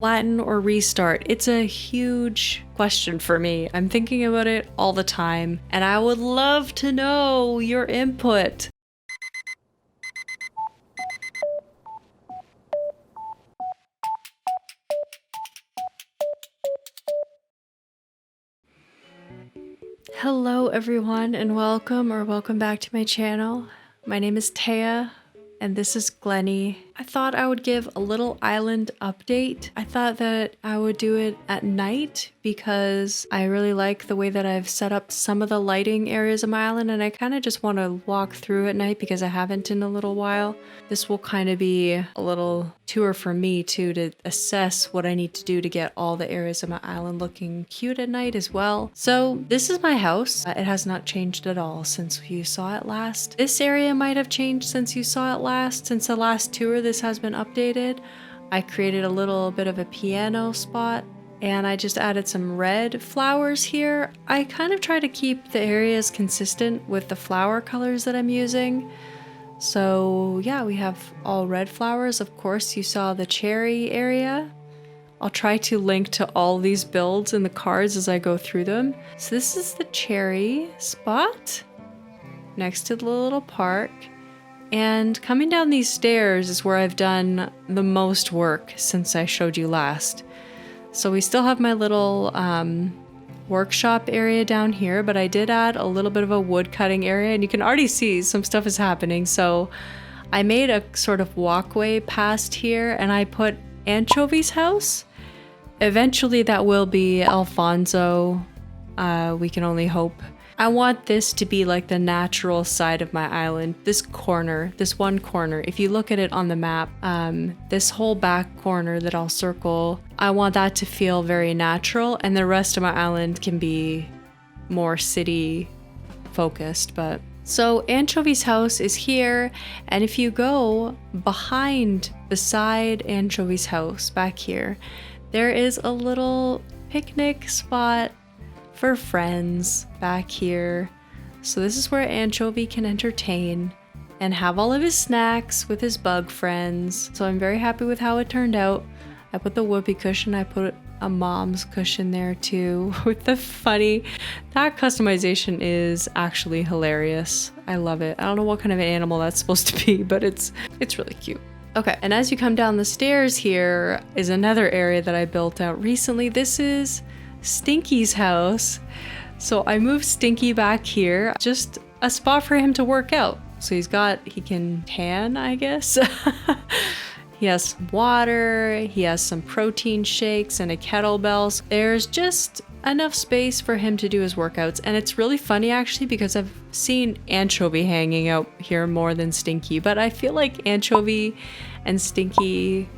Flatten or restart? It's a huge question for me. I'm thinking about it all the time, and I would love to know your input. Hello everyone, and welcome back to my channel. My name is Taya, and this is Glenny. I thought I would give a little island update. I thought that I would do it at night because I really like the way that I've set up some of the lighting areas of my island, and I kind of just want to walk through at night because I haven't in a little while. This will kind of be a little tour for me too, to assess what I need to do to get all the areas of my island looking cute at night as well. So this is my house. It has not changed at all since you saw it last. This area might have changed since you saw it last. Since the last tour, this has been updated. I created a little bit of a piano spot, and I just added some red flowers here. I kind of try to keep the areas consistent with the flower colors that I'm using. So yeah, we have all red flowers. Of course, you saw the cherry area. I'll try to link to all these builds in the cards as I go through them. So this is the cherry spot next to the little park. And coming down these stairs is where I've done the most work since I showed you last. So we still have my little workshop area down here, but I did add a little bit of a wood cutting area, and you can already see some stuff is happening. So I made a sort of walkway past here, and I put Anchovy's house. Eventually that will be Alfonso. We can only hope. I want this to be like the natural side of my island. This corner, this one corner, if you look at it on the map, this whole back corner that I'll circle, I want that to feel very natural, and the rest of my island can be more city focused. But so Anchovy's house is here, and if you go beside Anchovy's house back here, there is a little picnic spot for friends back here. So this is where Anchovy can entertain and have all of his snacks with his bug friends. So I'm very happy with how it turned out. I put the whoopee cushion, I put a mom's cushion there too with the funny, that customization is actually hilarious. I love it. I don't know what kind of an animal that's supposed to be, but it's really cute. Okay, and as you come down the stairs, here is another area that I built out recently. This is Stinky's house. So I moved Stinky back here, just a spot for him to work out. So he can tan, I guess. He has some water, he has some protein shakes and a kettlebell. There's just enough space for him to do his workouts. And it's really funny actually, because I've seen Anchovy hanging out here more than Stinky, but I feel like Anchovy and Stinky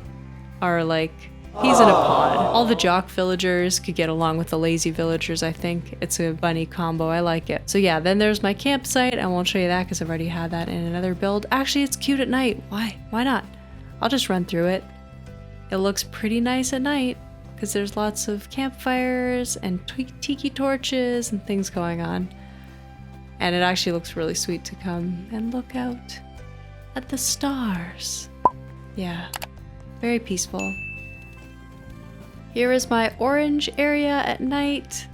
are like, he's in a pod. All the jock villagers could get along with the lazy villagers, I think. It's a bunny combo, I like it. So yeah, then there's my campsite. I won't show you that because I've already had that in another build. Actually, it's cute at night. Why not? I'll just run through it. It looks pretty nice at night because there's lots of campfires and tiki torches and things going on. And it actually looks really sweet to come and look out at the stars. Yeah, very peaceful. Here is my orange area at night.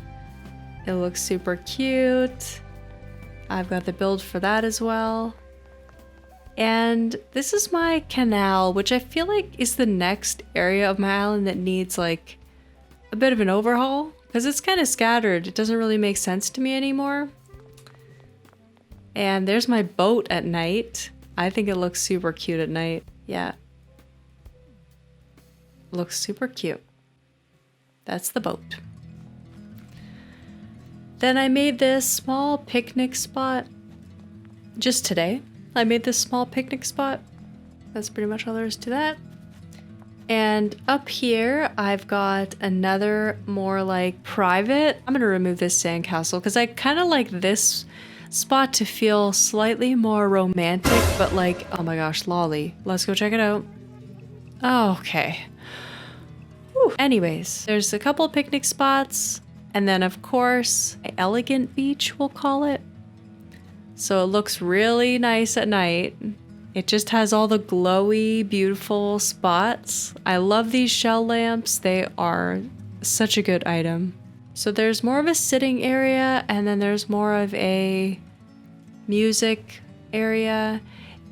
It looks super cute. I've got the build for that as well. And this is my canal, which I feel like is the next area of my island that needs like a bit of an overhaul because it's kind of scattered. It doesn't really make sense to me anymore. And there's my boat at night. I think it looks super cute at night. Yeah. Looks super cute. That's the boat. Then I made this small picnic spot just today. I made this small picnic spot. That's pretty much all there is to that. And up here, I've got another more like private. I'm gonna remove this sandcastle because I kind of like this spot to feel slightly more romantic, but like, oh my gosh, lolly. Let's go check it out. Oh, okay. Whew. Anyways, there's a couple picnic spots, and then of course, an elegant beach, we'll call it. So it looks really nice at night. It just has all the glowy, beautiful spots. I love these shell lamps. They are such a good item. So there's more of a sitting area, and then there's more of a music area.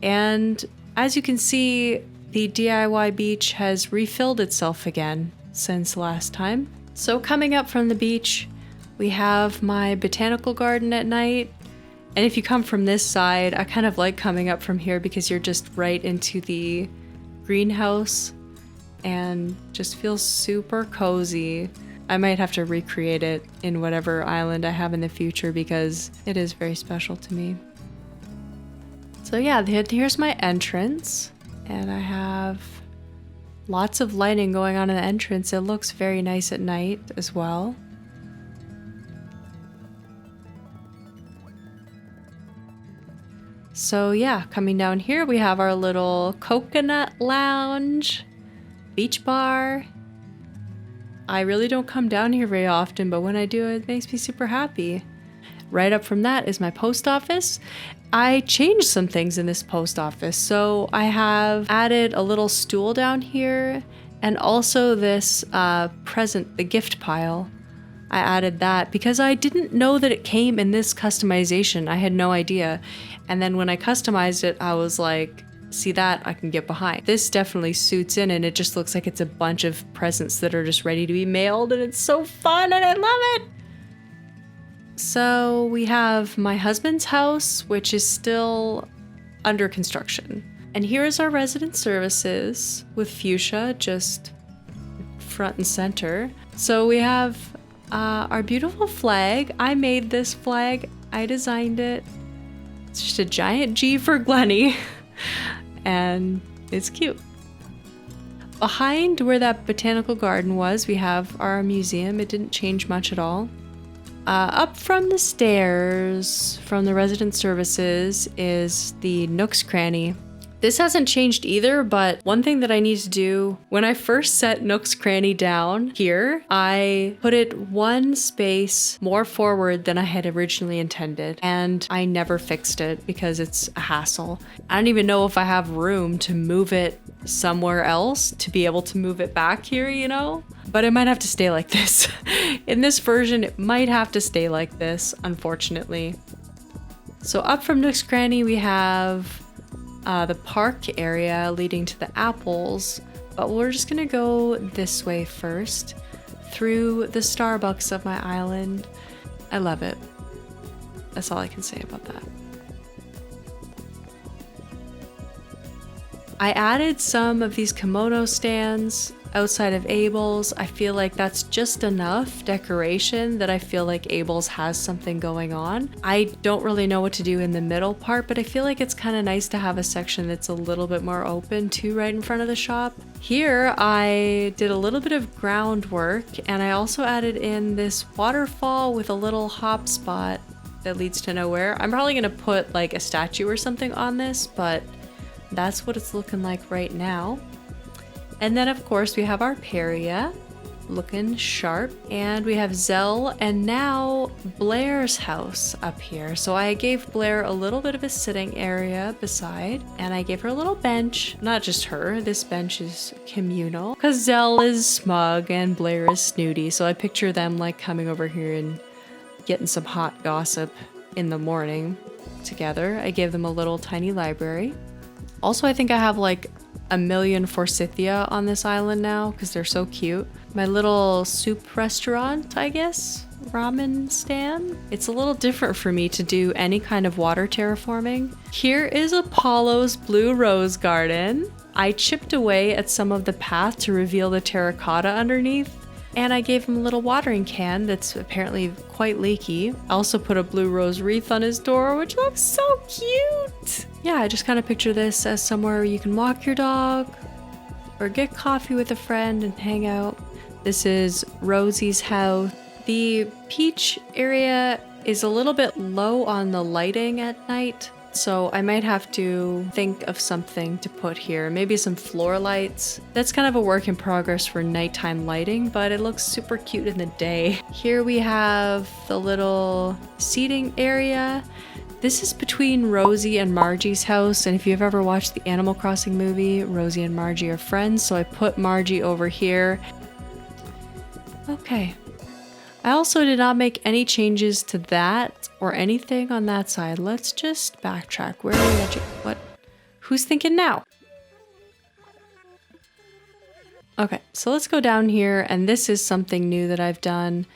And as you can see, the DIY beach has refilled itself again since last time. So coming up from the beach, we have my botanical garden at night. And if you come from this side, I kind of like coming up from here because you're just right into the greenhouse and just feels super cozy. I might have to recreate it in whatever island I have in the future because it is very special to me. So yeah, here's my entrance, and I have lots of lighting going on in the entrance. It looks very nice at night as well. So yeah, coming down here we have our little coconut lounge, beach bar. I really don't come down here very often, but when I do, it makes me super happy. Right up from that is my post office. I changed some things in this post office. So I have added a little stool down here, and also this present, the gift pile. I added that because I didn't know that it came in this customization. I had no idea. And then when I customized it, I was like, see that? I can get behind. This definitely suits in, and it just looks like it's a bunch of presents that are just ready to be mailed, and it's so fun and I love it. So we have my husband's house, which is still under construction. And here is our resident services with fuchsia just front and center. So we have our beautiful flag. I made this flag. I designed it. It's just a giant G for Glenny. And it's cute. Behind where that botanical garden was, we have our museum. It didn't change much at all. Up from the stairs from the resident services is the Nook's Cranny. This hasn't changed either, but one thing that I need to do, when I first set Nook's Cranny down here, I put it one space more forward than I had originally intended, and I never fixed it because it's a hassle. I don't even know if I have room to move it somewhere else to be able to move it back here, you know? But it might have to stay like this. In this version, it might have to stay like this, unfortunately. So up from Nook's Cranny, we have the park area leading to the apples, but we're just gonna go this way first, through the Starbucks of my island. I love it. That's all I can say about that. I added some of these kimono stands outside of Abel's. I feel like that's just enough decoration that I feel like Abel's has something going on. I don't really know what to do in the middle part, but I feel like it's kind of nice to have a section that's a little bit more open too, right in front of the shop. Here I did a little bit of groundwork, and I also added in this waterfall with a little hop spot that leads to nowhere. I'm probably gonna put like a statue or something on this, but that's what it's looking like right now. And then of course we have our Peria looking sharp, and we have Zell and now Blair's house up here. So I gave Blair a little bit of a sitting area beside, and I gave her a little bench. Not just her, this bench is communal because Zell is smug and Blair is snooty. So I picture them like coming over here and getting some hot gossip in the morning together. I gave them a little tiny library. Also, I think I have like a million forsythia on this island now because they're so cute. My little soup restaurant, I guess, ramen stand. It's a little different for me to do any kind of water terraforming. Here is Apollo's blue rose garden. I chipped away at some of the path to reveal the terracotta underneath, and I gave him a little watering can that's apparently quite leaky. I also put a blue rose wreath on his door, which looks so cute. Yeah, I just kind of picture this as somewhere you can walk your dog or get coffee with a friend and hang out. This is Rosie's house. The peach area is a little bit low on the lighting at night, so I might have to think of something to put here. Maybe some floor lights. That's kind of a work in progress for nighttime lighting, but it looks super cute in the day. Here we have the little seating area. This is between Rosie and Margie's house, and if you've ever watched the Animal Crossing movie, Rosie and Margie are friends, so I put Margie over here. Okay. I also did not make any changes to that or anything on that side. Let's just backtrack. Where are we at? What? Who's thinking now? Okay, so let's go down here, and this is something new that I've done.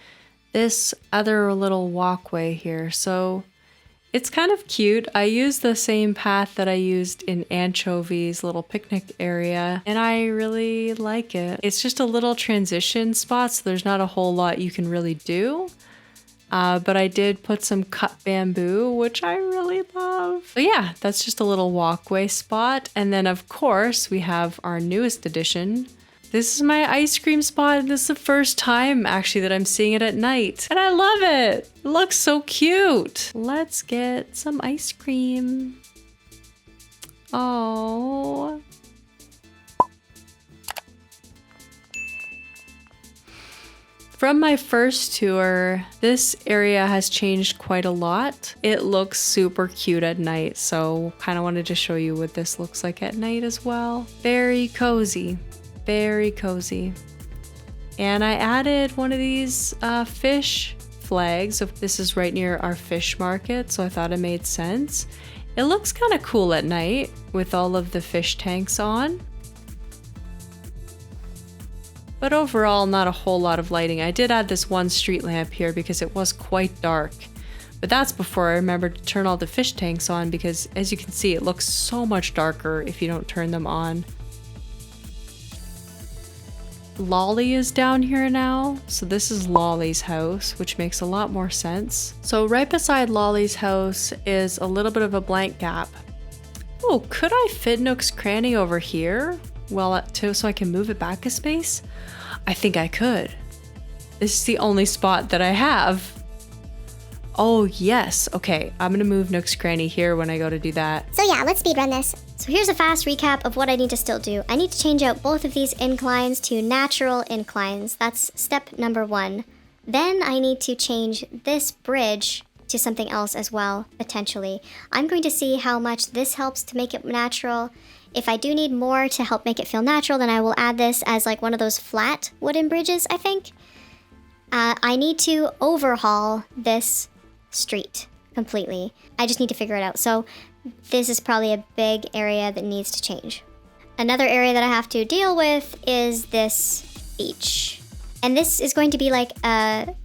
This other little walkway here. So it's kind of cute. I used the same path that I used in Anchovy's little picnic area, and I really like it. It's just a little transition spot, so there's not a whole lot you can really do. But I did put some cut bamboo, which I really love. But yeah, that's just a little walkway spot. And then of course we have our newest addition. This is my ice cream spot, and this is the first time actually that I'm seeing it at night. And I love it. It looks so cute. Let's get some ice cream. Oh. From my first tour, this area has changed quite a lot. It looks super cute at night, so kind of wanted to show you what this looks like at night as well. Very cozy. Very cozy. And I added one of these fish flags. This is right near our fish market, so I thought it made sense. It looks kind of cool at night with all of the fish tanks on. But overall, not a whole lot of lighting. I did add this one street lamp here because it was quite dark. But that's before I remembered to turn all the fish tanks on, because as you can see, it looks so much darker if you don't turn them on. Lolly is down here now, so this is Lolly's house, which makes a lot more sense. So right beside Lolly's house is a little bit of a blank gap. Oh, could I fit Nook's Cranny over here? Well, so I can move it back a space? I think I could. This is the only spot that I have. Oh yes, okay, I'm gonna move Nook's Cranny here when I go to do that. So yeah, let's speedrun this. So here's a fast recap of what I need to still do. I need to change out both of these inclines to natural inclines. That's step number 1. Then I need to change this bridge to something else as well, potentially. I'm going to see how much this helps to make it natural. If I do need more to help make it feel natural, then I will add this as like one of those flat wooden bridges, I think. I need to overhaul this street completely. I just need to figure it out. So this is probably a big area that needs to change. Another area that I have to deal with is this beach. And this is going to be like a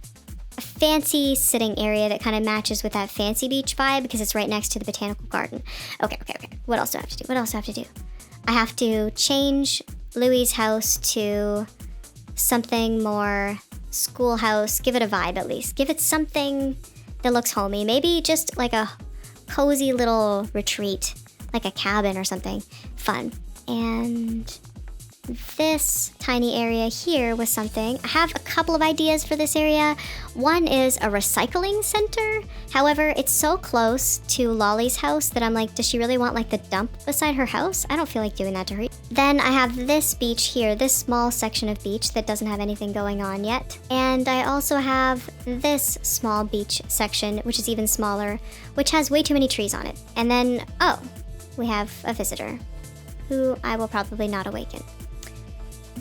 fancy sitting area that kind of matches with that fancy beach vibe because it's right next to the botanical garden. Okay. What else do I have to do? I have to change Louie's house to something more schoolhouse. Give it a vibe at least. Give it something that looks homey. Maybe just like a cozy little retreat, like a cabin or something fun. And this tiny area here was something. I have a couple of ideas for this area. One is a recycling center. However, it's so close to Lolly's house that I'm like, does she really want like the dump beside her house? I don't feel like doing that to her. Then I have this beach here, this small section of beach that doesn't have anything going on yet. And I also have this small beach section, which is even smaller, which has way too many trees on it. And then, oh, we have a visitor who I will probably not awaken.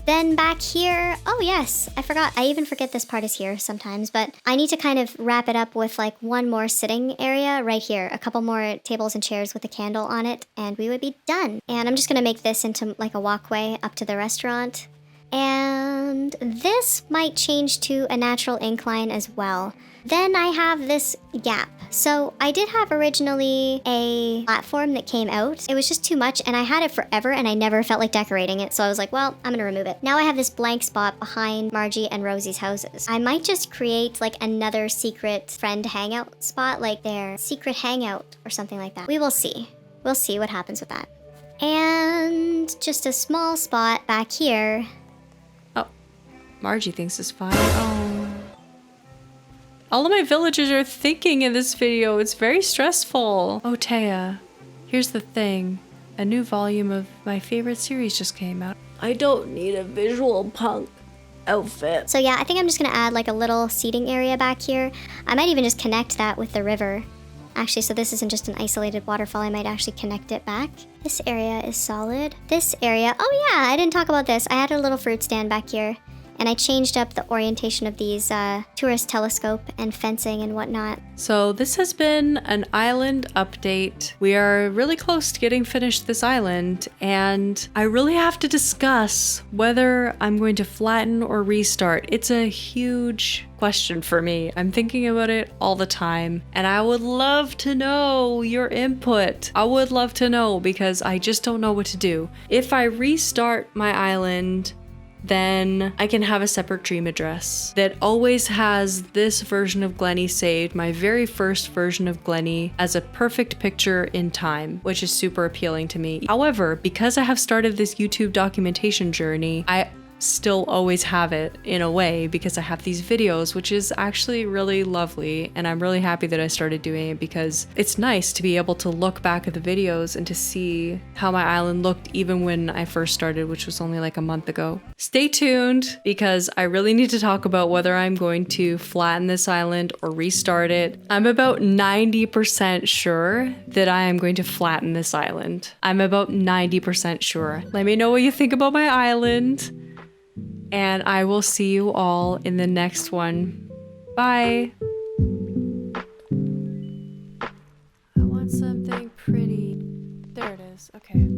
Then back here, oh yes, I forgot. I even forget this part is here sometimes, but I need to kind of wrap it up with like one more sitting area right here. A couple more tables and chairs with a candle on it, and we would be done. And I'm just gonna make this into like a walkway up to the restaurant. And this might change to a natural incline as well. Then I have this gap. So I did have originally a platform that came out. It was just too much and I had it forever and I never felt like decorating it. So I was like, well, I'm gonna remove it. Now I have this blank spot behind Margie and Rosie's houses. I might just create like another secret friend hangout spot, like their secret hangout or something like that. We will see. We'll see what happens with that. And just a small spot back here. Oh, Margie thinks it's fine. Oh. All of my villagers are thinking in this video. It's very stressful. Oh, Taya, here's the thing. A new volume of my favorite series just came out. I don't need a visual punk outfit. So yeah, I think I'm just gonna add like a little seating area back here. I might even just connect that with the river. Actually, so this isn't just an isolated waterfall. I might actually connect it back. This area is solid. This area, oh yeah, I didn't talk about this. I had a little fruit stand back here. And I changed up the orientation of these tourist telescope and fencing and whatnot. So this has been an island update. We are really close to getting finished this island, and I really have to discuss whether I'm going to flatten or restart. It's a huge question for me. I'm thinking about it all the time, and I would love to know your input. I would love to know because I just don't know what to do. If I restart my island, then I can have a separate dream address that always has this version of Glenny saved, my very first version of Glenny, as a perfect picture in time, which is super appealing to me. However, because I have started this YouTube documentation journey, I still always have it in a way because I have these videos, which is actually really lovely, and I'm really happy that I started doing it because it's nice to be able to look back at the videos and to see how my island looked even when I first started, which was only like a month ago. Stay tuned because I really need to talk about whether I'm going to flatten this island or restart it. I'm about 90% sure that I am going to flatten this island. I'm about 90% sure. Let me know what you think about my island. And I will see you all in the next one. Bye. I want something pretty. There it is. Okay.